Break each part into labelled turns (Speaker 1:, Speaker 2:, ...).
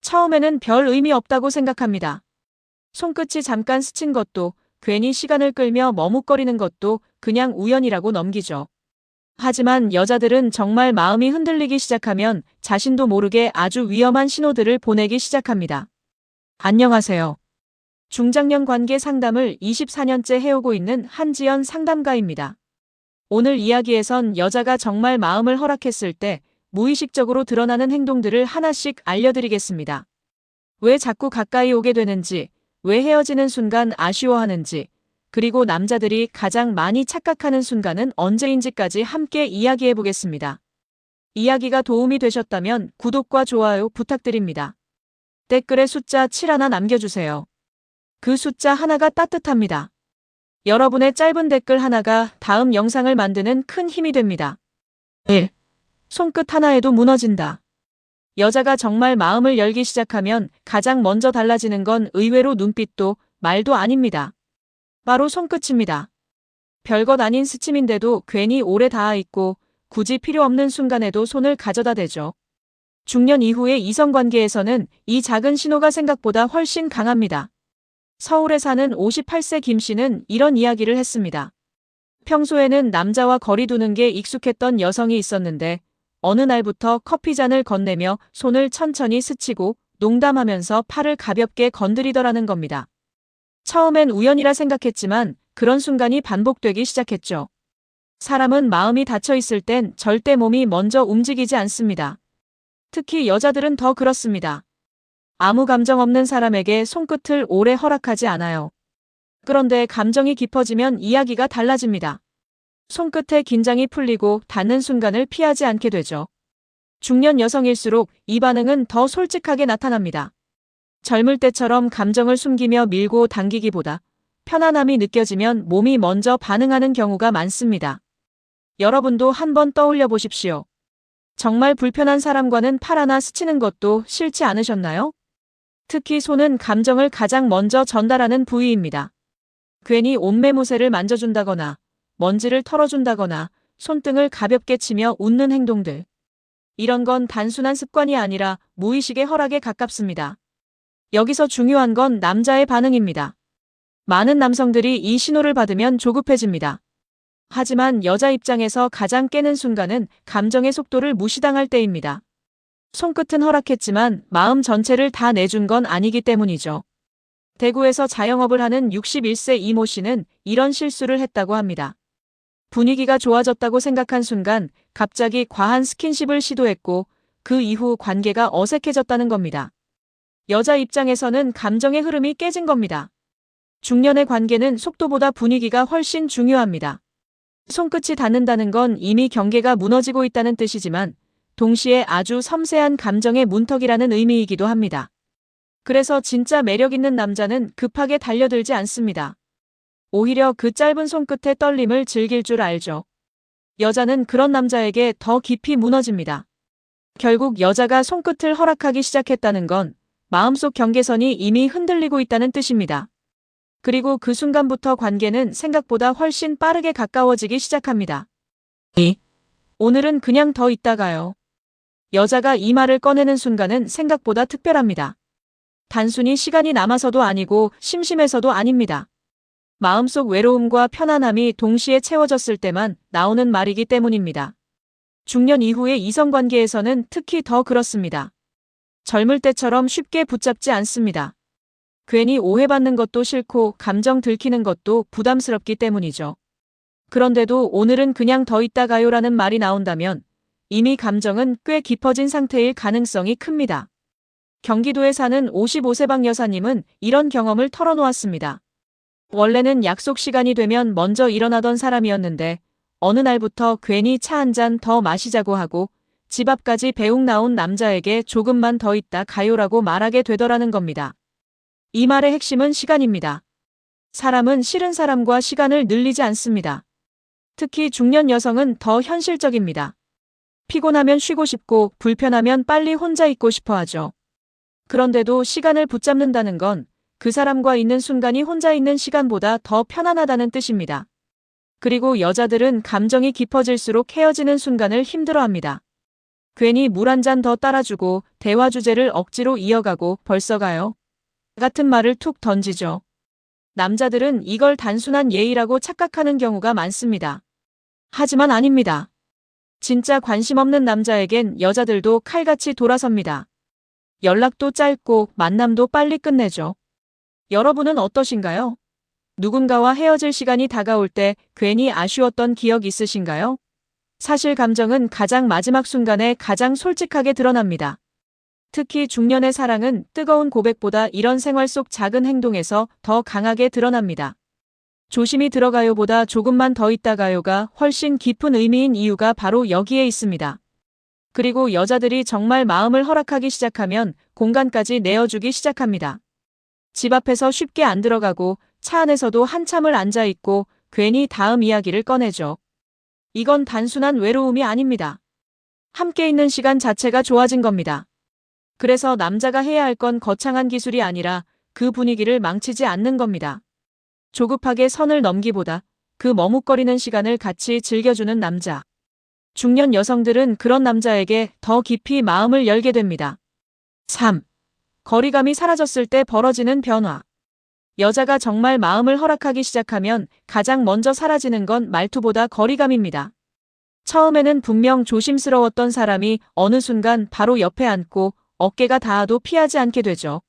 Speaker 1: 처음에는 별 의미 없다고 생각합니다. 손끝이 잠깐 스친 것도, 괜히 시간을 끌며 머뭇거리는 것도 그냥 우연이라고 넘기죠. 하지만 여자들은 정말 마음이 흔들리기 시작하면 자신도 모르게 아주 위험한 신호들을 보내기 시작합니다. 안녕하세요. 중장년 관계 상담을 24년째 해오고 있는 한지연 상담가입니다. 오늘 이야기에선 여자가 정말 마음을 허락했을 때 무의식적으로 드러나는 행동들을 하나씩 알려드리겠습니다. 왜 자꾸 가까이 오게 되는지, 왜 헤어지는 순간 아쉬워하는지, 그리고 남자들이 가장 많이 착각하는 순간은 언제인지까지 함께 이야기해 보겠습니다. 이야기가 도움이 되셨다면 구독과 좋아요 부탁드립니다. 댓글에 숫자 7 하나 남겨주세요. 그 숫자 하나가 따뜻합니다. 여러분의 짧은 댓글 하나가 다음 영상을 만드는 큰 힘이 됩니다. 1. 손끝 하나에도 무너진다. 여자가 정말 마음을 열기 시작하면 가장 먼저 달라지는 건 의외로 눈빛도 말도 아닙니다. 바로 손끝입니다. 별것 아닌 스침인데도 괜히 오래 닿아 있고 굳이 필요 없는 순간에도 손을 가져다 대죠. 중년 이후의 이성관계에서는 이 작은 신호가 생각보다 훨씬 강합니다. 서울에 사는 58세 김 씨는 이런 이야기를 했습니다. 평소에는 남자와 거리 두는 게 익숙했던 여성이 있었는데 어느 날부터 커피잔을 건네며 손을 천천히 스치고 농담하면서 팔을 가볍게 건드리더라는 겁니다. 처음엔 우연이라 생각했지만 그런 순간이 반복되기 시작했죠. 사람은 마음이 닫혀 있을 땐 절대 몸이 먼저 움직이지 않습니다. 특히 여자들은 더 그렇습니다. 아무 감정 없는 사람에게 손끝을 오래 허락하지 않아요. 그런데 감정이 깊어지면 이야기가 달라집니다. 손끝에 긴장이 풀리고 닿는 순간을 피하지 않게 되죠. 중년 여성일수록 이 반응은 더 솔직하게 나타납니다. 젊을 때처럼 감정을 숨기며 밀고 당기기보다 편안함이 느껴지면 몸이 먼저 반응하는 경우가 많습니다. 여러분도 한번 떠올려 보십시오. 정말 불편한 사람과는 팔 하나 스치는 것도 싫지 않으셨나요? 특히 손은 감정을 가장 먼저 전달하는 부위입니다. 괜히 옷매무새를 만져준다거나 먼지를 털어준다거나 손등을 가볍게 치며 웃는 행동들. 이런 건 단순한 습관이 아니라 무의식의 허락에 가깝습니다. 여기서 중요한 건 남자의 반응입니다. 많은 남성들이 이 신호를 받으면 조급해집니다. 하지만 여자 입장에서 가장 깨는 순간은 감정의 속도를 무시당할 때입니다. 손끝은 허락했지만 마음 전체를 다 내준 건 아니기 때문이죠. 대구에서 자영업을 하는 61세 이모 씨는 이런 실수를 했다고 합니다. 분위기가 좋아졌다고 생각한 순간 갑자기 과한 스킨십을 시도했고 그 이후 관계가 어색해졌다는 겁니다. 여자 입장에서는 감정의 흐름이 깨진 겁니다. 중년의 관계는 속도보다 분위기가 훨씬 중요합니다. 손끝이 닿는다는 건 이미 경계가 무너지고 있다는 뜻이지만 동시에 아주 섬세한 감정의 문턱이라는 의미이기도 합니다. 그래서 진짜 매력 있는 남자는 급하게 달려들지 않습니다. 오히려 그 짧은 손끝의 떨림을 즐길 줄 알죠. 여자는 그런 남자에게 더 깊이 무너집니다. 결국 여자가 손끝을 허락하기 시작했다는 건 마음속 경계선이 이미 흔들리고 있다는 뜻입니다. 그리고 그 순간부터 관계는 생각보다 훨씬 빠르게 가까워지기 시작합니다. 2. 오늘은 그냥 더 있다가요. 여자가 이 말을 꺼내는 순간은 생각보다 특별합니다. 단순히 시간이 남아서도 아니고 심심해서도 아닙니다. 마음속 외로움과 편안함이 동시에 채워졌을 때만 나오는 말이기 때문입니다. 중년 이후의 이성관계에서는 특히 더 그렇습니다. 젊을 때처럼 쉽게 붙잡지 않습니다. 괜히 오해받는 것도 싫고 감정 들키는 것도 부담스럽기 때문이죠. 그런데도 오늘은 그냥 더 있다가요라는 말이 나온다면 이미 감정은 꽤 깊어진 상태일 가능성이 큽니다. 경기도에 사는 55세 박 여사님은 이런 경험을 털어놓았습니다. 원래는 약속 시간이 되면 먼저 일어나던 사람이었는데 어느 날부터 괜히 차 한 잔 더 마시자고 하고 집 앞까지 배웅 나온 남자에게 조금만 더 있다 가요라고 말하게 되더라는 겁니다. 이 말의 핵심은 시간입니다. 사람은 싫은 사람과 시간을 늘리지 않습니다. 특히 중년 여성은 더 현실적입니다. 피곤하면 쉬고 싶고 불편하면 빨리 혼자 있고 싶어 하죠. 그런데도 시간을 붙잡는다는 건 그 사람과 있는 순간이 혼자 있는 시간보다 더 편안하다는 뜻입니다. 그리고 여자들은 감정이 깊어질수록 헤어지는 순간을 힘들어합니다. 괜히 물 한 잔 더 따라주고 대화 주제를 억지로 이어가고 벌써 가요? 같은 말을 툭 던지죠. 남자들은 이걸 단순한 예의라고 착각하는 경우가 많습니다. 하지만 아닙니다. 진짜 관심 없는 남자에겐 여자들도 칼같이 돌아섭니다. 연락도 짧고 만남도 빨리 끝내죠. 여러분은 어떠신가요? 누군가와 헤어질 시간이 다가올 때 괜히 아쉬웠던 기억 있으신가요? 사실 감정은 가장 마지막 순간에 가장 솔직하게 드러납니다. 특히 중년의 사랑은 뜨거운 고백보다 이런 생활 속 작은 행동에서 더 강하게 드러납니다. 조심히 들어가요보다 조금만 더 있다 가요가 훨씬 깊은 의미인 이유가 바로 여기에 있습니다. 그리고 여자들이 정말 마음을 허락하기 시작하면 공간까지 내어주기 시작합니다. 집 앞에서 쉽게 안 들어가고 차 안에서도 한참을 앉아있고 괜히 다음 이야기를 꺼내죠. 이건 단순한 외로움이 아닙니다. 함께 있는 시간 자체가 좋아진 겁니다. 그래서 남자가 해야 할 건 거창한 기술이 아니라 그 분위기를 망치지 않는 겁니다. 조급하게 선을 넘기보다 그 머뭇거리는 시간을 같이 즐겨주는 남자. 중년 여성들은 그런 남자에게 더 깊이 마음을 열게 됩니다. 3. 거리감이 사라졌을 때 벌어지는 변화. 여자가 정말 마음을 허락하기 시작하면 가장 먼저 사라지는 건 말투보다 거리감입니다. 처음에는 분명 조심스러웠던 사람이 어느 순간 바로 옆에 앉고 어깨가 닿아도 피하지 않게 되죠.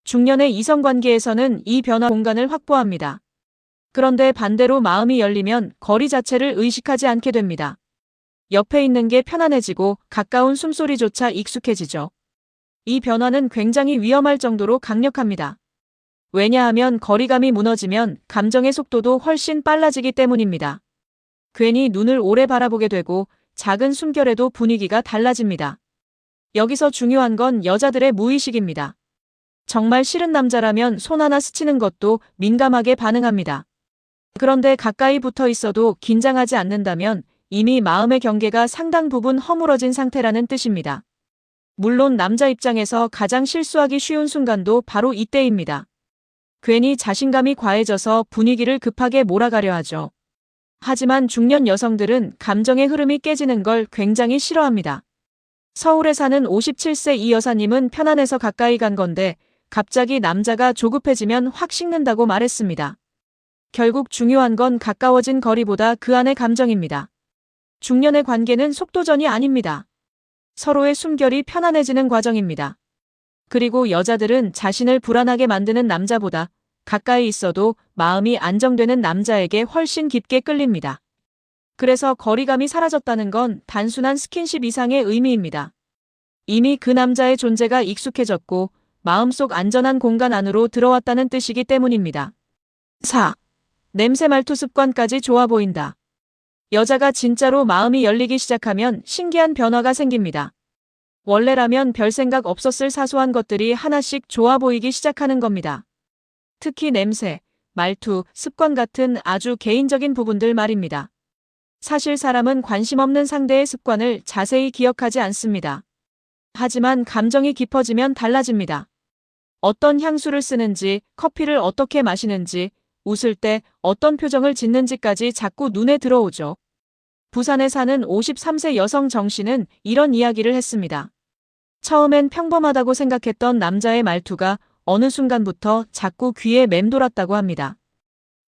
Speaker 1: 중년의 이성관계에서는 이 변화 공간을 확보합니다. 그런데 반대로 마음이 열리면 거리 자체를 의식하지 않게 됩니다. 옆에 있는 게 편안해지고 가까운 숨소리조차 익숙해지죠. 이 변화는 굉장히 위험할 정도로 강력합니다. 왜냐하면 거리감이 무너지면 감정의 속도도 훨씬 빨라지기 때문입니다. 괜히 눈을 오래 바라보게 되고 작은 숨결에도 분위기가 달라집니다. 여기서 중요한 건 여자들의 무의식입니다. 정말 싫은 남자라면 손 하나 스치는 것도 민감하게 반응합니다. 그런데 가까이 붙어 있어도 긴장하지 않는다면 이미 마음의 경계가 상당 부분 허물어진 상태라는 뜻입니다. 물론 남자 입장에서 가장 실수하기 쉬운 순간도 바로 이때입니다. 괜히 자신감이 과해져서 분위기를 급하게 몰아가려 하죠. 하지만 중년 여성들은 감정의 흐름이 깨지는 걸 굉장히 싫어합니다. 서울에 사는 57세 이 여사님은 편안해서 가까이 간 건데 갑자기 남자가 조급해지면 확 식는다고 말했습니다. 결국 중요한 건 가까워진 거리보다 그 안의 감정입니다. 중년의 관계는 속도전이 아닙니다. 서로의 숨결이 편안해지는 과정입니다. 그리고 여자들은 자신을 불안하게 만드는 남자보다 가까이 있어도 마음이 안정되는 남자에게 훨씬 깊게 끌립니다. 그래서 거리감이 사라졌다는 건 단순한 스킨십 이상의 의미입니다. 이미 그 남자의 존재가 익숙해졌고 마음속 안전한 공간 안으로 들어왔다는 뜻이기 때문입니다. 4. 냄새 말투 습관까지 좋아 보인다. 여자가 진짜로 마음이 열리기 시작하면 신기한 변화가 생깁니다. 원래라면 별 생각 없었을 사소한 것들이 하나씩 좋아 보이기 시작하는 겁니다. 특히 냄새, 말투, 습관 같은 아주 개인적인 부분들 말입니다. 사실 사람은 관심 없는 상대의 습관을 자세히 기억하지 않습니다. 하지만 감정이 깊어지면 달라집니다. 어떤 향수를 쓰는지, 커피를 어떻게 마시는지, 웃을 때 어떤 표정을 짓는지까지 자꾸 눈에 들어오죠. 부산에 사는 53세 여성 정 씨는 이런 이야기를 했습니다. 처음엔 평범하다고 생각했던 남자의 말투가 어느 순간부터 자꾸 귀에 맴돌았다고 합니다.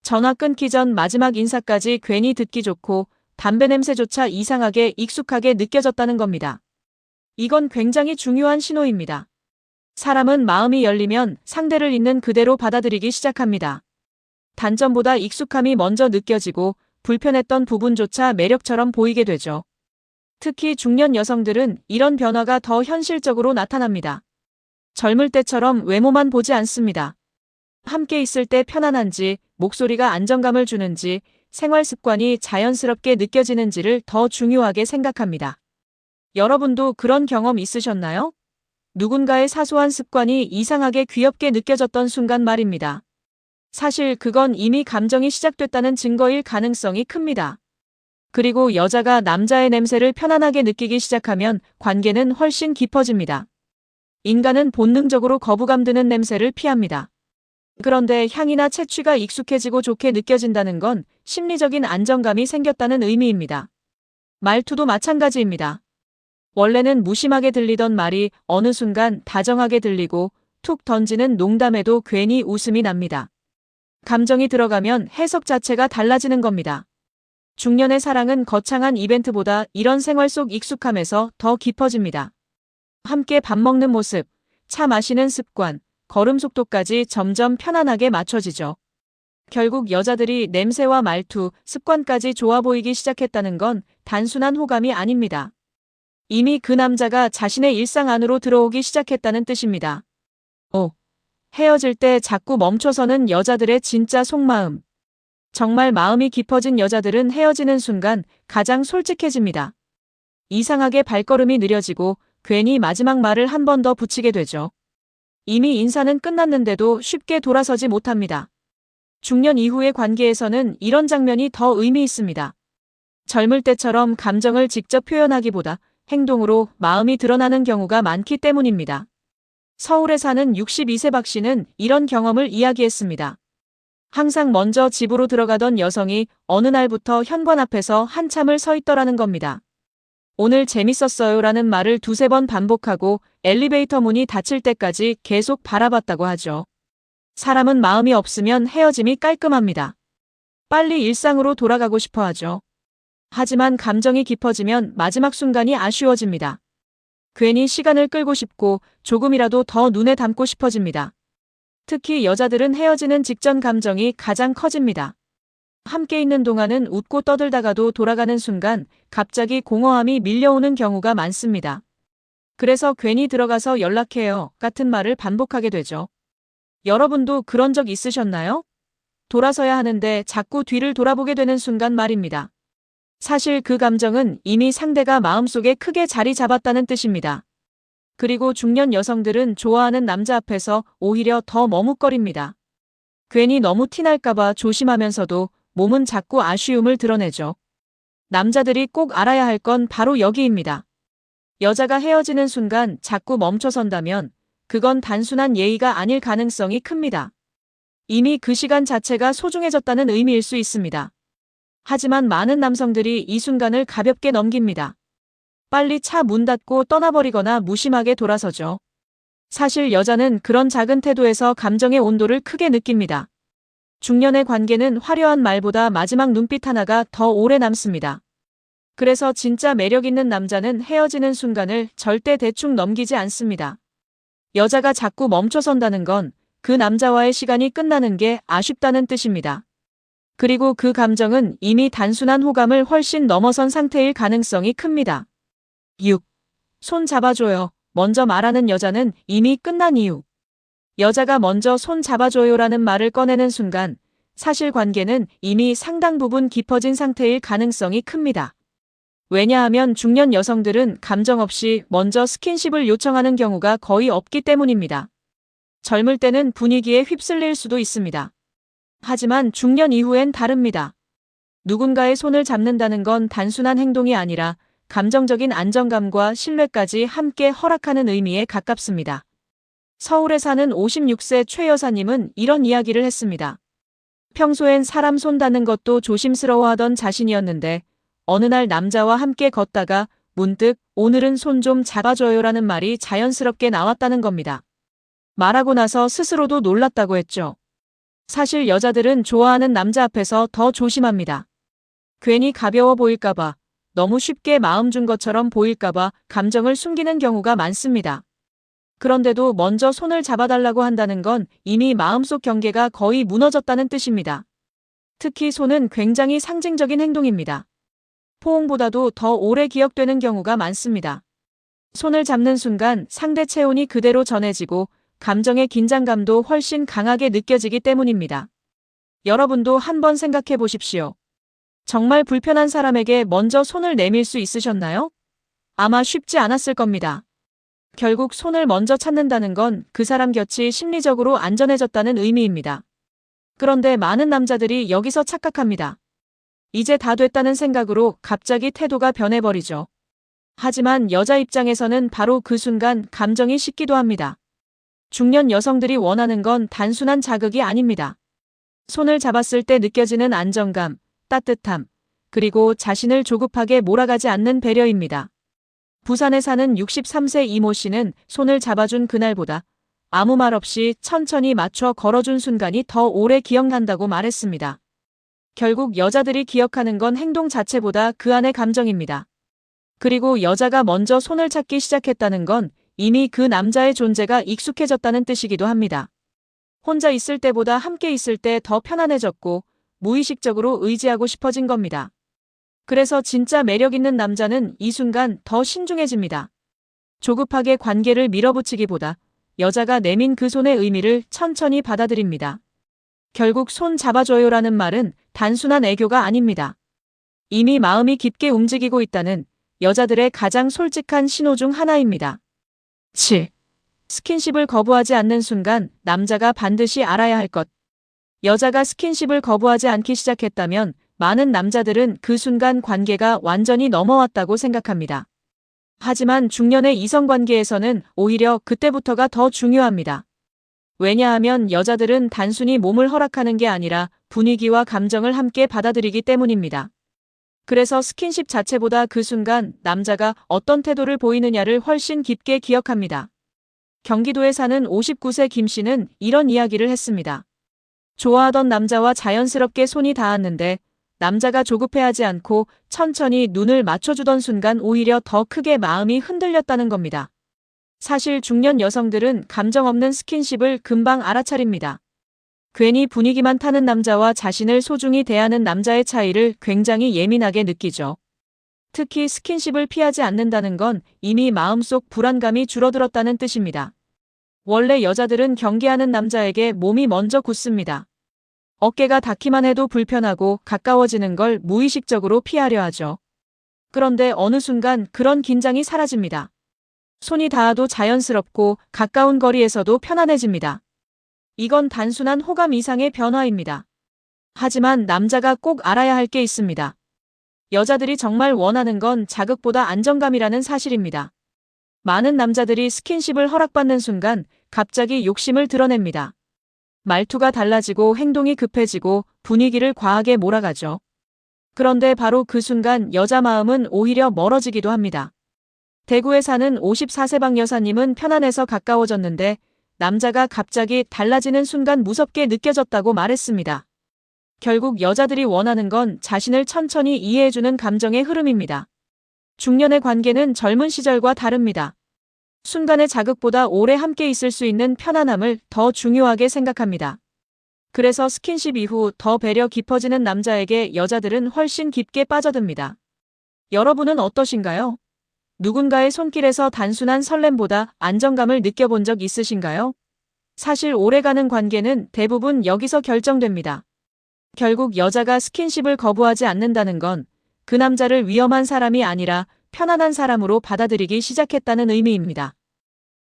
Speaker 1: 전화 끊기 전 마지막 인사까지 괜히 듣기 좋고 담배 냄새조차 이상하게 익숙하게 느껴졌다는 겁니다. 이건 굉장히 중요한 신호입니다. 사람은 마음이 열리면 상대를 있는 그대로 받아들이기 시작합니다. 단점보다 익숙함이 먼저 느껴지고 불편했던 부분조차 매력처럼 보이게 되죠. 특히 중년 여성들은 이런 변화가 더 현실적으로 나타납니다. 젊을 때처럼 외모만 보지 않습니다. 함께 있을 때 편안한지, 목소리가 안정감을 주는지, 생활 습관이 자연스럽게 느껴지는지를 더 중요하게 생각합니다. 여러분도 그런 경험 있으셨나요? 누군가의 사소한 습관이 이상하게 귀엽게 느껴졌던 순간 말입니다. 사실 그건 이미 감정이 시작됐다는 증거일 가능성이 큽니다. 그리고 여자가 남자의 냄새를 편안하게 느끼기 시작하면 관계는 훨씬 깊어집니다. 인간은 본능적으로 거부감 드는 냄새를 피합니다. 그런데 향이나 채취가 익숙해지고 좋게 느껴진다는 건 심리적인 안정감이 생겼다는 의미입니다. 말투도 마찬가지입니다. 원래는 무심하게 들리던 말이 어느 순간 다정하게 들리고 툭 던지는 농담에도 괜히 웃음이 납니다. 감정이 들어가면 해석 자체가 달라지는 겁니다. 중년의 사랑은 거창한 이벤트보다 이런 생활 속 익숙함에서 더 깊어집니다. 함께 밥 먹는 모습, 차 마시는 습관, 걸음 속도까지 점점 편안하게 맞춰지죠. 결국 여자들이 냄새와 말투, 습관까지 좋아 보이기 시작했다는 건 단순한 호감이 아닙니다. 이미 그 남자가 자신의 일상 안으로 들어오기 시작했다는 뜻입니다. 5. 헤어질 때 자꾸 멈춰서는 여자들의 진짜 속마음. 정말 마음이 깊어진 여자들은 헤어지는 순간 가장 솔직해집니다. 이상하게 발걸음이 느려지고 괜히 마지막 말을 한 번 더 붙이게 되죠. 이미 인사는 끝났는데도 쉽게 돌아서지 못합니다. 중년 이후의 관계에서는 이런 장면이 더 의미 있습니다. 젊을 때처럼 감정을 직접 표현하기보다 행동으로 마음이 드러나는 경우가 많기 때문입니다. 서울에 사는 62세 박 씨는 이런 경험을 이야기했습니다. 항상 먼저 집으로 들어가던 여성이 어느 날부터 현관 앞에서 한참을 서 있더라는 겁니다. 오늘 재밌었어요 라는 말을 두세 번 반복하고 엘리베이터 문이 닫힐 때까지 계속 바라봤다고 하죠. 사람은 마음이 없으면 헤어짐이 깔끔합니다. 빨리 일상으로 돌아가고 싶어 하죠. 하지만 감정이 깊어지면 마지막 순간이 아쉬워집니다. 괜히 시간을 끌고 싶고 조금이라도 더 눈에 담고 싶어집니다. 특히 여자들은 헤어지는 직전 감정이 가장 커집니다. 함께 있는 동안은 웃고 떠들다가도 돌아가는 순간 갑자기 공허함이 밀려오는 경우가 많습니다. 그래서 괜히 들어가서 연락해요 같은 말을 반복하게 되죠. 여러분도 그런 적 있으셨나요? 돌아서야 하는데 자꾸 뒤를 돌아보게 되는 순간 말입니다. 사실 그 감정은 이미 상대가 마음속에 크게 자리 잡았다는 뜻입니다. 그리고 중년 여성들은 좋아하는 남자 앞에서 오히려 더 머뭇거립니다. 괜히 너무 티날까봐 조심하면서도 몸은 자꾸 아쉬움을 드러내죠. 남자들이 꼭 알아야 할 건 바로 여기입니다. 여자가 헤어지는 순간 자꾸 멈춰선다면 그건 단순한 예의가 아닐 가능성이 큽니다. 이미 그 시간 자체가 소중해졌다는 의미일 수 있습니다. 하지만 많은 남성들이 이 순간을 가볍게 넘깁니다. 빨리 차 문 닫고 떠나버리거나 무심하게 돌아서죠. 사실 여자는 그런 작은 태도에서 감정의 온도를 크게 느낍니다. 중년의 관계는 화려한 말보다 마지막 눈빛 하나가 더 오래 남습니다. 그래서 진짜 매력 있는 남자는 헤어지는 순간을 절대 대충 넘기지 않습니다. 여자가 자꾸 멈춰선다는 건 그 남자와의 시간이 끝나는 게 아쉽다는 뜻입니다. 그리고 그 감정은 이미 단순한 호감을 훨씬 넘어선 상태일 가능성이 큽니다. 6. 손 잡아줘요. 먼저 말하는 여자는 이미 끝난 이유. 여자가 먼저 손 잡아줘요라는 말을 꺼내는 순간 사실 관계는 이미 상당 부분 깊어진 상태일 가능성이 큽니다. 왜냐하면 중년 여성들은 감정 없이 먼저 스킨십을 요청하는 경우가 거의 없기 때문입니다. 젊을 때는 분위기에 휩쓸릴 수도 있습니다. 하지만 중년 이후엔 다릅니다. 누군가의 손을 잡는다는 건 단순한 행동이 아니라 감정적인 안정감과 신뢰까지 함께 허락하는 의미에 가깝습니다. 서울에 사는 56세 최 여사님은 이런 이야기를 했습니다. 평소엔 사람 손 닿는 것도 조심스러워하던 자신이었는데 어느 날 남자와 함께 걷다가 문득 오늘은 손 좀 잡아줘요라는 말이 자연스럽게 나왔다는 겁니다. 말하고 나서 스스로도 놀랐다고 했죠. 사실 여자들은 좋아하는 남자 앞에서 더 조심합니다. 괜히 가벼워 보일까봐, 너무 쉽게 마음 준 것처럼 보일까봐 감정을 숨기는 경우가 많습니다. 그런데도 먼저 손을 잡아달라고 한다는 건 이미 마음속 경계가 거의 무너졌다는 뜻입니다. 특히 손은 굉장히 상징적인 행동입니다. 포옹보다도 더 오래 기억되는 경우가 많습니다. 손을 잡는 순간 상대 체온이 그대로 전해지고 감정의 긴장감도 훨씬 강하게 느껴지기 때문입니다. 여러분도 한번 생각해 보십시오. 정말 불편한 사람에게 먼저 손을 내밀 수 있으셨나요? 아마 쉽지 않았을 겁니다. 결국 손을 먼저 찾는다는 건 그 사람 곁이 심리적으로 안전해졌다는 의미입니다. 그런데 많은 남자들이 여기서 착각합니다. 이제 다 됐다는 생각으로 갑자기 태도가 변해버리죠. 하지만 여자 입장에서는 바로 그 순간 감정이 식기도 합니다. 중년 여성들이 원하는 건 단순한 자극이 아닙니다. 손을 잡았을 때 느껴지는 안정감, 따뜻함, 그리고 자신을 조급하게 몰아가지 않는 배려입니다. 부산에 사는 63세 이모 씨는 손을 잡아준 그날보다 아무 말 없이 천천히 맞춰 걸어준 순간이 더 오래 기억난다고 말했습니다. 결국 여자들이 기억하는 건 행동 자체보다 그 안의 감정입니다. 그리고 여자가 먼저 손을 찾기 시작했다는 건 이미 그 남자의 존재가 익숙해졌다는 뜻이기도 합니다. 혼자 있을 때보다 함께 있을 때 더 편안해졌고 무의식적으로 의지하고 싶어진 겁니다. 그래서 진짜 매력 있는 남자는 이 순간 더 신중해집니다. 조급하게 관계를 밀어붙이기보다 여자가 내민 그 손의 의미를 천천히 받아들입니다. 결국 손 잡아줘요라는 말은 단순한 애교가 아닙니다. 이미 마음이 깊게 움직이고 있다는 여자들의 가장 솔직한 신호 중 하나입니다. 7. 스킨십을 거부하지 않는 순간 남자가 반드시 알아야 할 것. 여자가 스킨십을 거부하지 않기 시작했다면 많은 남자들은 그 순간 관계가 완전히 넘어왔다고 생각합니다. 하지만 중년의 이성관계에서는 오히려 그때부터가 더 중요합니다. 왜냐하면 여자들은 단순히 몸을 허락하는 게 아니라 분위기와 감정을 함께 받아들이기 때문입니다. 그래서 스킨십 자체보다 그 순간 남자가 어떤 태도를 보이느냐를 훨씬 깊게 기억합니다. 경기도에 사는 59세 김 씨는 이런 이야기를 했습니다. 좋아하던 남자와 자연스럽게 손이 닿았는데 남자가 조급해하지 않고 천천히 눈을 맞춰주던 순간 오히려 더 크게 마음이 흔들렸다는 겁니다. 사실 중년 여성들은 감정 없는 스킨십을 금방 알아차립니다. 괜히 분위기만 타는 남자와 자신을 소중히 대하는 남자의 차이를 굉장히 예민하게 느끼죠. 특히 스킨십을 피하지 않는다는 건 이미 마음속 불안감이 줄어들었다는 뜻입니다. 원래 여자들은 경계하는 남자에게 몸이 먼저 굳습니다. 어깨가 닿기만 해도 불편하고 가까워지는 걸 무의식적으로 피하려 하죠. 그런데 어느 순간 그런 긴장이 사라집니다. 손이 닿아도 자연스럽고 가까운 거리에서도 편안해집니다. 이건 단순한 호감 이상의 변화입니다. 하지만 남자가 꼭 알아야 할 게 있습니다. 여자들이 정말 원하는 건 자극보다 안정감이라는 사실입니다. 많은 남자들이 스킨십을 허락받는 순간 갑자기 욕심을 드러냅니다. 말투가 달라지고 행동이 급해지고 분위기를 과하게 몰아가죠. 그런데 바로 그 순간 여자 마음은 오히려 멀어지기도 합니다. 대구에 사는 54세 박 여사님은 편안해서 가까워졌는데 남자가 갑자기 달라지는 순간 무섭게 느껴졌다고 말했습니다. 결국 여자들이 원하는 건 자신을 천천히 이해해주는 감정의 흐름입니다. 중년의 관계는 젊은 시절과 다릅니다. 순간의 자극보다 오래 함께 있을 수 있는 편안함을 더 중요하게 생각합니다. 그래서 스킨십 이후 더 배려 깊어지는 남자에게 여자들은 훨씬 깊게 빠져듭니다. 여러분은 어떠신가요? 누군가의 손길에서 단순한 설렘보다 안정감을 느껴본 적 있으신가요? 사실 오래가는 관계는 대부분 여기서 결정됩니다. 결국 여자가 스킨십을 거부하지 않는다는 건 그 남자를 위험한 사람이 아니라 편안한 사람으로 받아들이기 시작했다는 의미입니다.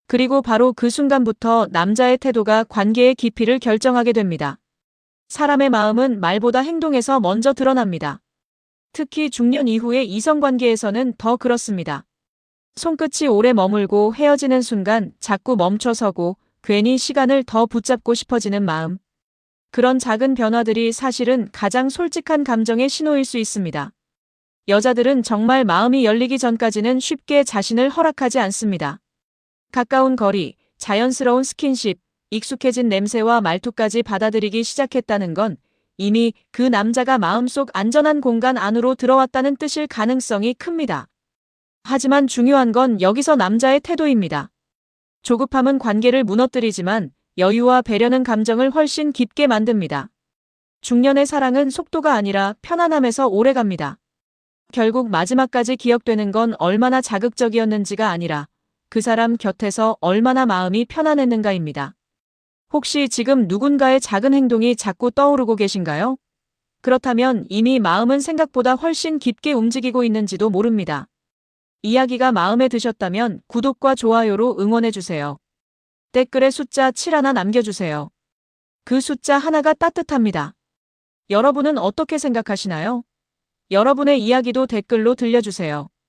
Speaker 1: 그리고 바로 그 순간부터 남자의 태도가 관계의 깊이를 결정하게 됩니다. 사람의 마음은 말보다 행동에서 먼저 드러납니다. 특히 중년 이후의 이성관계에서는 더 그렇습니다. 손끝이 오래 머물고 헤어지는 순간 자꾸 멈춰서고 괜히 시간을 더 붙잡고 싶어지는 마음. 그런 작은 변화들이 사실은 가장 솔직한 감정의 신호일 수 있습니다. 여자들은 정말 마음이 열리기 전까지는 쉽게 자신을 허락하지 않습니다. 가까운 거리, 자연스러운 스킨십, 익숙해진 냄새와 말투까지 받아들이기 시작했다는 건 이미 그 남자가 마음속 안전한 공간 안으로 들어왔다는 뜻일 가능성이 큽니다. 하지만 중요한 건 여기서 남자의 태도입니다. 조급함은 관계를 무너뜨리지만 여유와 배려는 감정을 훨씬 깊게 만듭니다. 중년의 사랑은 속도가 아니라 편안함에서 오래갑니다. 결국 마지막까지 기억되는 건 얼마나 자극적이었는지가 아니라 그 사람 곁에서 얼마나 마음이 편안했는가입니다. 혹시 지금 누군가의 작은 행동이 자꾸 떠오르고 계신가요? 그렇다면 이미 마음은 생각보다 훨씬 깊게 움직이고 있는지도 모릅니다. 이야기가 마음에 드셨다면 구독과 좋아요로 응원해주세요. 댓글에 숫자 7 하나 남겨주세요. 그 숫자 하나가 따뜻합니다. 여러분은 어떻게 생각하시나요? 여러분의 이야기도 댓글로 들려주세요.